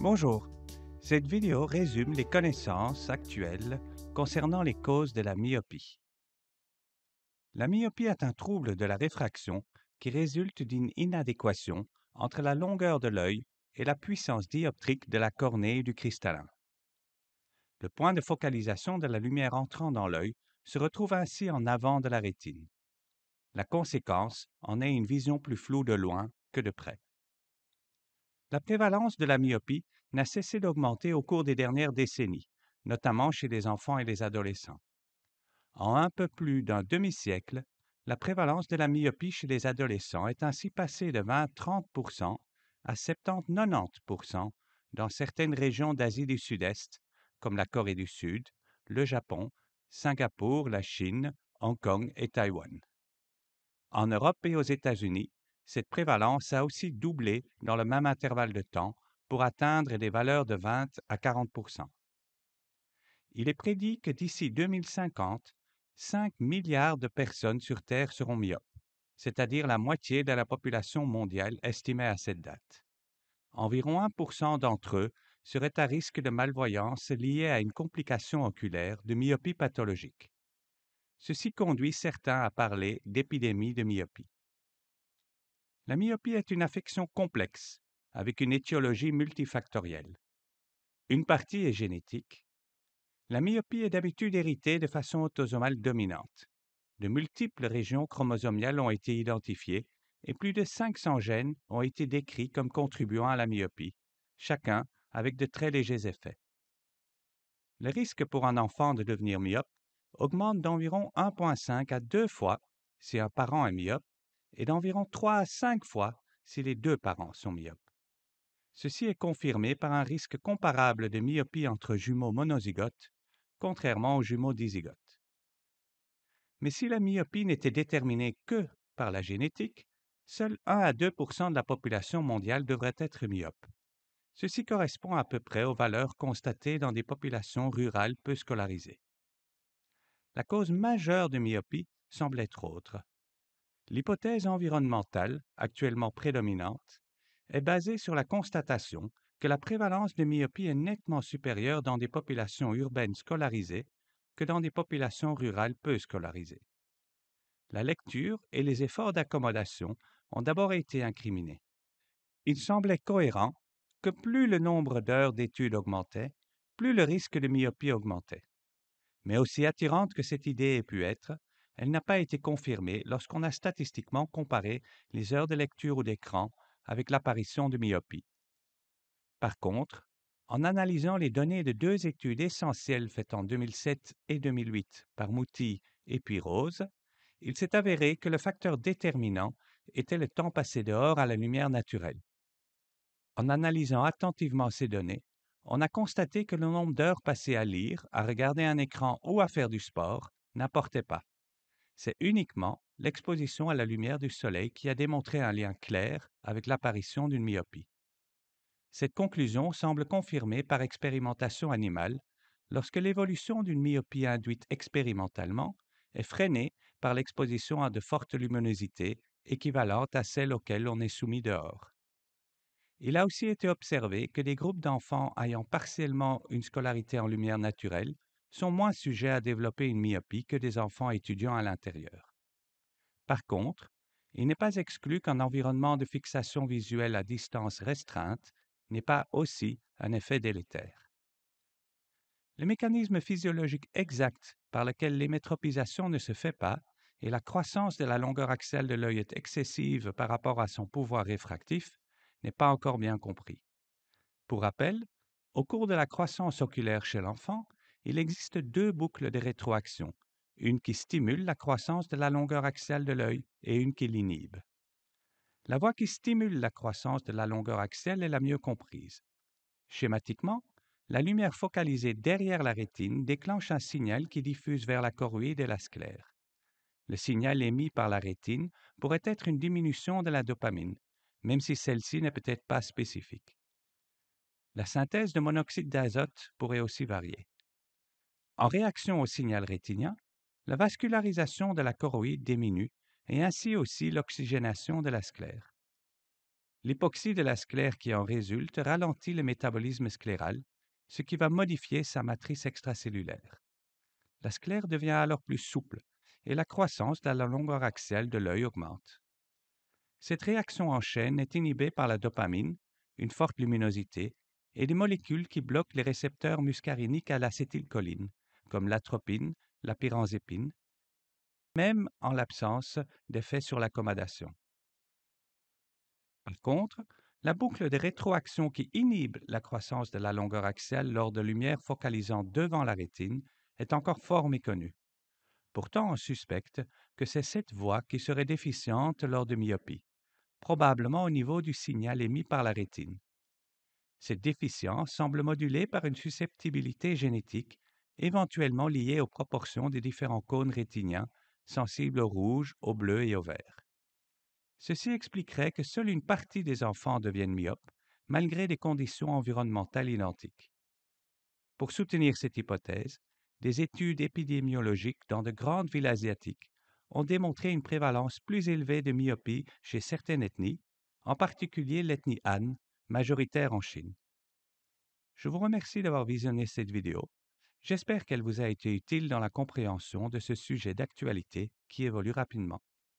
Bonjour, cette vidéo résume les connaissances actuelles concernant les causes de la myopie. La myopie est un trouble de la réfraction qui résulte d'une inadéquation entre la longueur de l'œil et la puissance dioptrique de la cornée et du cristallin. Le point de focalisation de la lumière entrant dans l'œil se retrouve ainsi en avant de la rétine. La conséquence en est une vision plus floue de loin que de près. La prévalence de la myopie n'a cessé d'augmenter au cours des dernières décennies, notamment chez les enfants et les adolescents. En un peu plus d'un demi-siècle, la prévalence de la myopie chez les adolescents est ainsi passée de 20-30% à 70-90% dans certaines régions d'Asie du Sud-Est, comme la Corée du Sud, le Japon, Singapour, la Chine, Hong Kong et Taïwan. En Europe et aux États-Unis, cette prévalence a aussi doublé dans le même intervalle de temps pour atteindre des valeurs de 20 à 40%. Il est prédit que d'ici 2050, 5 milliards de personnes sur Terre seront myopes, c'est-à-dire la moitié de la population mondiale estimée à cette date. Environ 1% d'entre eux seraient à risque de malvoyance liée à une complication oculaire de myopie pathologique. Ceci conduit certains à parler d'épidémie de myopie. La myopie est une affection complexe, avec une étiologie multifactorielle. Une partie est génétique. La myopie est d'habitude héritée de façon autosomale dominante. De multiples régions chromosomiales ont été identifiées et plus de 500 gènes ont été décrits comme contribuant à la myopie, chacun avec de très légers effets. Le risque pour un enfant de devenir myope augmente d'environ 1,5 à 2 fois si un parent est myope et d'environ 3 à 5 fois si les deux parents sont myopes. Ceci est confirmé par un risque comparable de myopie entre jumeaux monozygotes, contrairement aux jumeaux dizygotes. Mais si la myopie n'était déterminée que par la génétique, seuls 1 à 2 de la population mondiale devrait être myope. Ceci correspond à peu près aux valeurs constatées dans des populations rurales peu scolarisées. La cause majeure de myopie semble être autre. L'hypothèse environnementale, actuellement prédominante, est basée sur la constatation que la prévalence de myopie est nettement supérieure dans des populations urbaines scolarisées que dans des populations rurales peu scolarisées. La lecture et les efforts d'accommodation ont d'abord été incriminés. Il semblait cohérent que plus le nombre d'heures d'études augmentait, plus le risque de myopie augmentait. Mais aussi attirante que cette idée ait pu être, elle n'a pas été confirmée lorsqu'on a statistiquement comparé les heures de lecture ou d'écran avec l'apparition de myopie. Par contre, en analysant les données de deux études essentielles faites en 2007 et 2008 par Mouty et puis Rose, il s'est avéré que le facteur déterminant était le temps passé dehors à la lumière naturelle. En analysant attentivement ces données, on a constaté que le nombre d'heures passées à lire, à regarder un écran ou à faire du sport n'apportait pas. C'est uniquement l'exposition à la lumière du soleil qui a démontré un lien clair avec l'apparition d'une myopie. Cette conclusion semble confirmée par expérimentation animale lorsque l'évolution d'une myopie induite expérimentalement est freinée par l'exposition à de fortes luminosités équivalentes à celles auxquelles on est soumis dehors. Il a aussi été observé que des groupes d'enfants ayant partiellement une scolarité en lumière naturelle sont moins sujets à développer une myopie que des enfants étudiant à l'intérieur. Par contre, il n'est pas exclu qu'un environnement de fixation visuelle à distance restreinte n'ait pas aussi un effet délétère. Le mécanisme physiologique exact par lequel l'hémétropisation ne se fait pas et la croissance de la longueur axiale de l'œil est excessive par rapport à son pouvoir réfractif n'est pas encore bien compris. Pour rappel, au cours de la croissance oculaire chez l'enfant, il existe deux boucles de rétroaction, une qui stimule la croissance de la longueur axiale de l'œil et une qui l'inhibe. La voie qui stimule la croissance de la longueur axiale est la mieux comprise. Schématiquement, la lumière focalisée derrière la rétine déclenche un signal qui diffuse vers la choroïde et la sclère. Le signal émis par la rétine pourrait être une diminution de la dopamine, même si celle-ci n'est peut-être pas spécifique. La synthèse de monoxyde d'azote pourrait aussi varier. En réaction au signal rétinien, la vascularisation de la choroïde diminue et ainsi aussi l'oxygénation de la sclère. L'époxy de la sclère qui en résulte ralentit le métabolisme scléral, ce qui va modifier sa matrice extracellulaire. La sclère devient alors plus souple et la croissance de la longueur axiale de l'œil augmente. Cette réaction en chaîne est inhibée par la dopamine, une forte luminosité, et des molécules qui bloquent les récepteurs muscariniques à l'acétylcholine, comme l'atropine, la pyranzépine, même en l'absence d'effet sur l'accommodation. Par contre, la boucle de rétroaction qui inhibe la croissance de la longueur axiale lors de lumière focalisant devant la rétine est encore fort méconnue. Pourtant, on suspecte que c'est cette voie qui serait déficiente lors de myopie, probablement au niveau du signal émis par la rétine. Cette déficience semble modulée par une susceptibilité génétique, éventuellement liée aux proportions des différents cônes rétiniens, sensibles au rouge, au bleu et au vert. Ceci expliquerait que seule une partie des enfants deviennent myopes, malgré des conditions environnementales identiques. Pour soutenir cette hypothèse, des études épidémiologiques dans de grandes villes asiatiques ont démontré une prévalence plus élevée de myopie chez certaines ethnies, en particulier l'ethnie Han, majoritaire en Chine. Je vous remercie d'avoir visionné cette vidéo. J'espère qu'elle vous a été utile dans la compréhension de ce sujet d'actualité qui évolue rapidement.